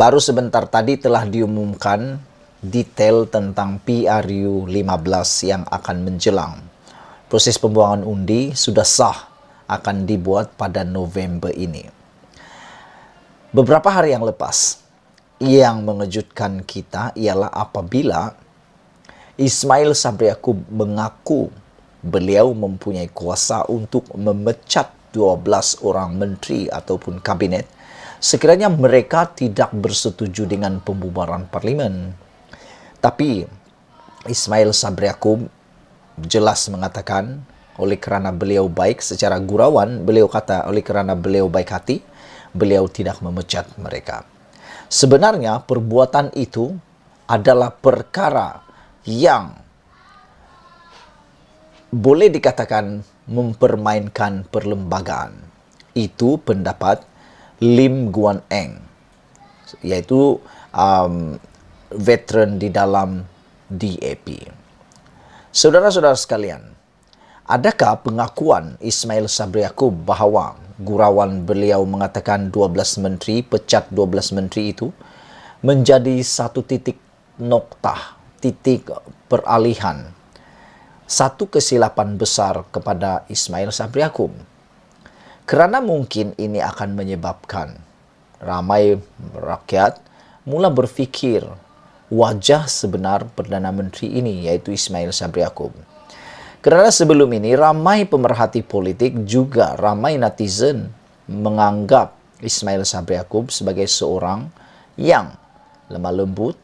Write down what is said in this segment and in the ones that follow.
Baru sebentar tadi telah diumumkan detail tentang PRU 15 yang akan menjelang. Proses pembuangan undi sudah sah akan dibuat pada November ini. Beberapa hari yang lepas, yang mengejutkan kita ialah apabila Ismail Sabri Yaakob mengaku beliau mempunyai kuasa untuk memecat 12 orang menteri ataupun kabinet sekiranya mereka tidak bersetuju dengan pembubaran parlimen. Tapi Ismail Sabri Yaakob jelas mengatakan oleh kerana beliau baik secara gurauan, beliau kata oleh kerana beliau baik hati, beliau tidak memecat mereka. Sebenarnya perbuatan itu adalah perkara yang boleh dikatakan mempermainkan perlembagaan. Itu pendapat Lim Guan Eng, iaitu veteran di dalam DAP. Saudara-saudara sekalian, adakah pengakuan Ismail Sabri Yaakob bahawa gurauan beliau mengatakan 12 menteri, pecat 12 menteri itu menjadi satu titik noktah, titik peralihan, satu kesilapan besar kepada Ismail Sabri Yaakob? Kerana mungkin ini akan menyebabkan ramai rakyat mula berfikir wajah sebenar Perdana Menteri ini, iaitu Ismail Sabri Yaakob. Kerana sebelum ini ramai pemerhati politik juga ramai netizen menganggap Ismail Sabri Yaakob sebagai seorang yang lemah lembut,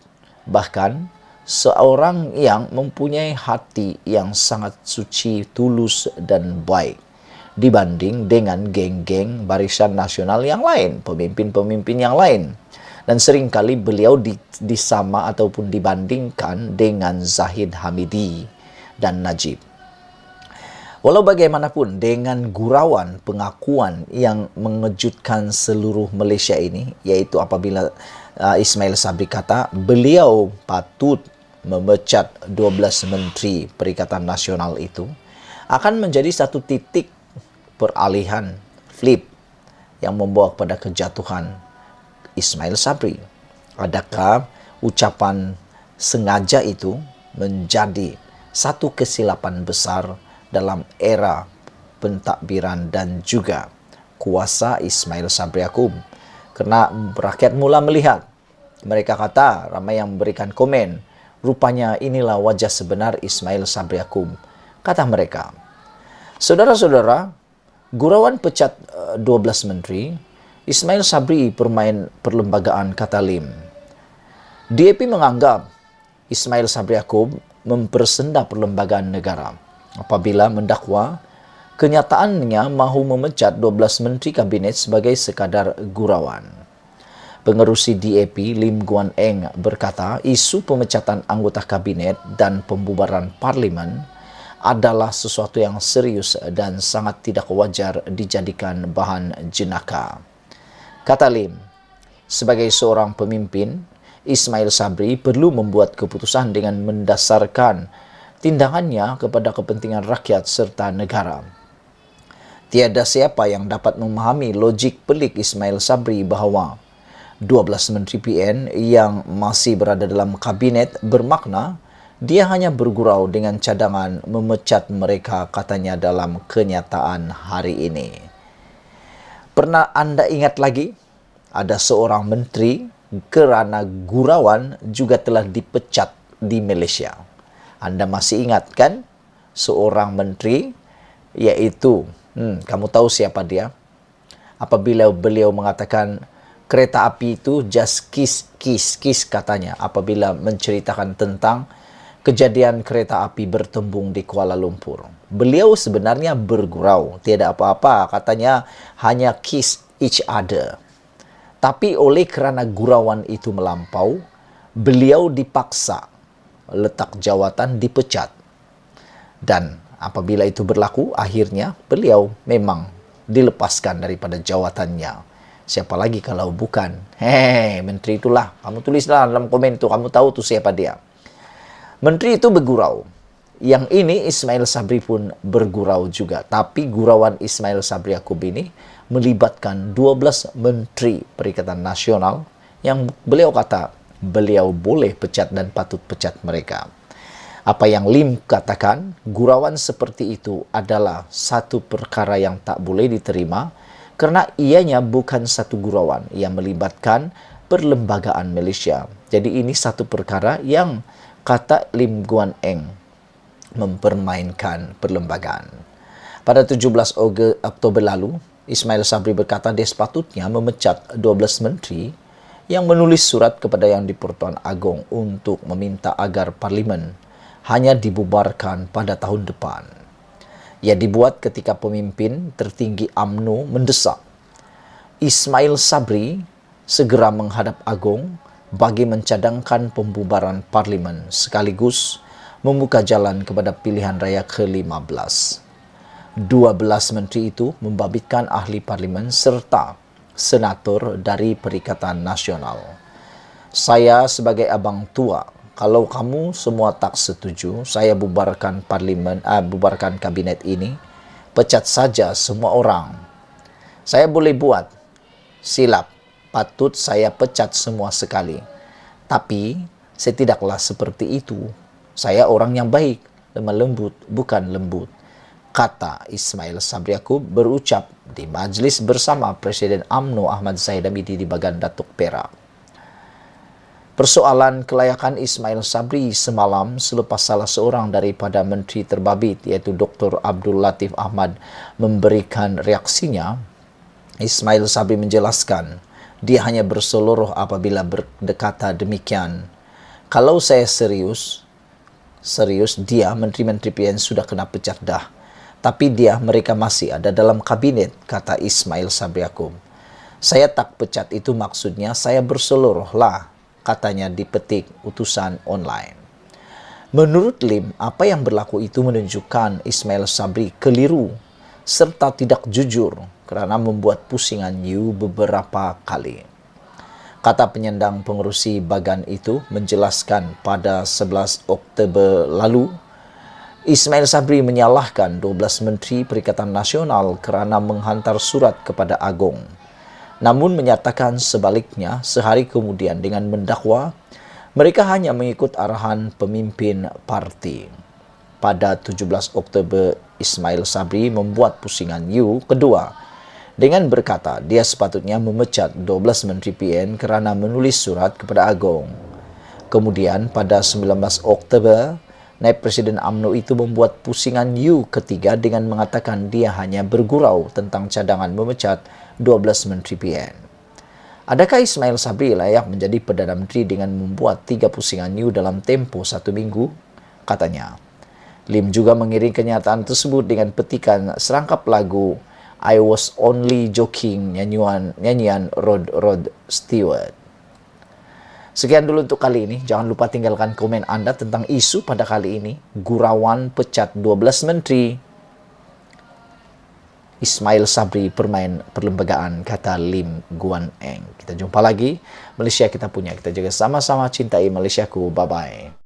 bahkan seorang yang mempunyai hati yang sangat suci, tulus dan baik dibanding dengan geng-geng Barisan Nasional yang lain, pemimpin-pemimpin yang lain. Dan seringkali beliau disama ataupun dibandingkan dengan Zahid Hamidi dan Najib. Walau bagaimanapun, dengan gurauan pengakuan yang mengejutkan seluruh Malaysia ini, iaitu apabila Ismail Sabri kata beliau patut memecat 12 menteri Perikatan Nasional itu, akan menjadi satu titik peralihan flip yang membawa kepada kejatuhan Ismail Sabri. Adakah ucapan sengaja itu menjadi satu kesilapan besar dalam era pentadbiran dan juga kuasa Ismail Sabri Yaakob? Kerana rakyat mula melihat, mereka kata, ramai yang memberikan komen, rupanya inilah wajah sebenar Ismail Sabri Yaakob, kata mereka. Saudara-saudara, gurauan pecat 12 menteri, Ismail Sabri permain perlembagaan, kata Lim. DAP menganggap Ismail Sabri Yaakob mempersenda perlembagaan negara apabila mendakwa kenyataannya mahu memecat 12 menteri kabinet sebagai sekadar gurauan. Pengerusi DAP Lim Guan Eng berkata isu pemecatan anggota kabinet dan pembubaran parlimen adalah sesuatu yang serius dan sangat tidak wajar dijadikan bahan jenaka. Kata Lim, sebagai seorang pemimpin, Ismail Sabri perlu membuat keputusan dengan mendasarkan tindakannya kepada kepentingan rakyat serta negara. Tiada siapa yang dapat memahami logik pelik Ismail Sabri bahawa 12 menteri PN yang masih berada dalam kabinet bermakna dia hanya bergurau dengan cadangan memecat mereka, katanya dalam kenyataan hari ini. Pernah anda ingat lagi? Ada seorang menteri kerana gurauan juga telah dipecat di Malaysia. Anda masih ingat kan? Seorang menteri, iaitu, kamu tahu siapa dia? Apabila beliau mengatakan kereta api itu just kiss katanya apabila menceritakan tentang kejadian kereta api bertembung di Kuala Lumpur. Beliau sebenarnya bergurau, tiada apa-apa, katanya hanya kiss each other. Tapi oleh kerana gurauan itu melampau, beliau dipaksa letak jawatan, dipecat. Dan apabila itu berlaku, akhirnya beliau memang dilepaskan daripada jawatannya. Siapa lagi kalau bukan? Menteri itulah. Kamu tulislah dalam komen itu, kamu tahu tu siapa dia. Menteri itu bergurau. Yang ini Ismail Sabri pun bergurau juga. Tapi gurauan Ismail Sabri Yaakob ini melibatkan 12 menteri Perikatan Nasional yang beliau kata beliau boleh pecat dan patut pecat mereka. Apa yang Lim katakan, gurauan seperti itu adalah satu perkara yang tak boleh diterima kerana ianya bukan satu gurauan yang melibatkan perlembagaan Malaysia. Jadi ini satu perkara yang kata Lim Guan Eng mempermainkan perlembagaan. Pada 17 Oktober lalu, Ismail Sabri berkata dia sepatutnya memecat 12 menteri yang menulis surat kepada Yang di-Pertuan Agong untuk meminta agar Parlimen hanya dibubarkan pada tahun depan. Ia dibuat ketika pemimpin tertinggi UMNO mendesak Ismail Sabri segera menghadap Agong bagi mencadangkan pembubaran Parlimen sekaligus membuka jalan kepada pilihan raya ke-15. 12 menteri itu membabitkan ahli Parlimen serta senator dari Perikatan Nasional. Saya sebagai abang tua, kalau kamu semua tak setuju, saya bubarkan bubarkan kabinet ini, pecat saja semua orang. Saya boleh buat, silap, patut saya pecat semua sekali. Tapi, saya tidaklah seperti itu. Saya orang yang baik, lemah lembut, bukan lembut, kata Ismail Sabri Yaakob berucap di majlis bersama Presiden UMNO Ahmad Zahid Hamidi di Bagan Datuk Perak. Persoalan kelayakan Ismail Sabri semalam selepas salah seorang daripada menteri terbabit iaitu Dr. Abdul Latif Ahmad memberikan reaksinya, Ismail Sabri menjelaskan dia hanya berseluruh apabila berkata demikian. Kalau saya serius dia menteri-menteri PN sudah kena pecat dah. Tapi mereka masih ada dalam kabinet, kata Ismail Sabri Yaakob. Saya tak pecat itu maksudnya saya berseluruh lah, katanya dipetik utusan online. Menurut Lim, apa yang berlaku itu menunjukkan Ismail Sabri keliru serta tidak jujur kerana membuat pusingan You beberapa kali. Kata penyandang pengerusi bagan itu menjelaskan pada 11 Oktober lalu, Ismail Sabri menyalahkan 12 menteri Perikatan Nasional kerana menghantar surat kepada Agong. Namun menyatakan sebaliknya sehari kemudian dengan mendakwa mereka hanya mengikut arahan pemimpin parti. Pada 17 Oktober, Ismail Sabri membuat pusingan You kedua dengan berkata dia sepatutnya memecat 12 menteri PN kerana menulis surat kepada Agong. Kemudian pada 19 Oktober, Naib Presiden UMNO itu membuat pusingan You ketiga dengan mengatakan dia hanya bergurau tentang cadangan memecat 12 menteri PN. Adakah Ismail Sabri layak menjadi Perdana Menteri dengan membuat 3 pusingan You dalam tempoh 1 minggu? Katanya. Lim juga mengiring kenyataan tersebut dengan petikan serangkap lagu I Was Only Joking nyanyian Rod Stewart. Sekian dulu untuk kali ini. Jangan lupa tinggalkan komen anda tentang isu pada kali ini. Gurauan pecat 12 menteri. Ismail Sabri permain perlembagaan, kata Lim Guan Eng. Kita jumpa lagi. Malaysia kita punya. Kita jaga sama-sama cintai Malaysiaku. Bye-bye.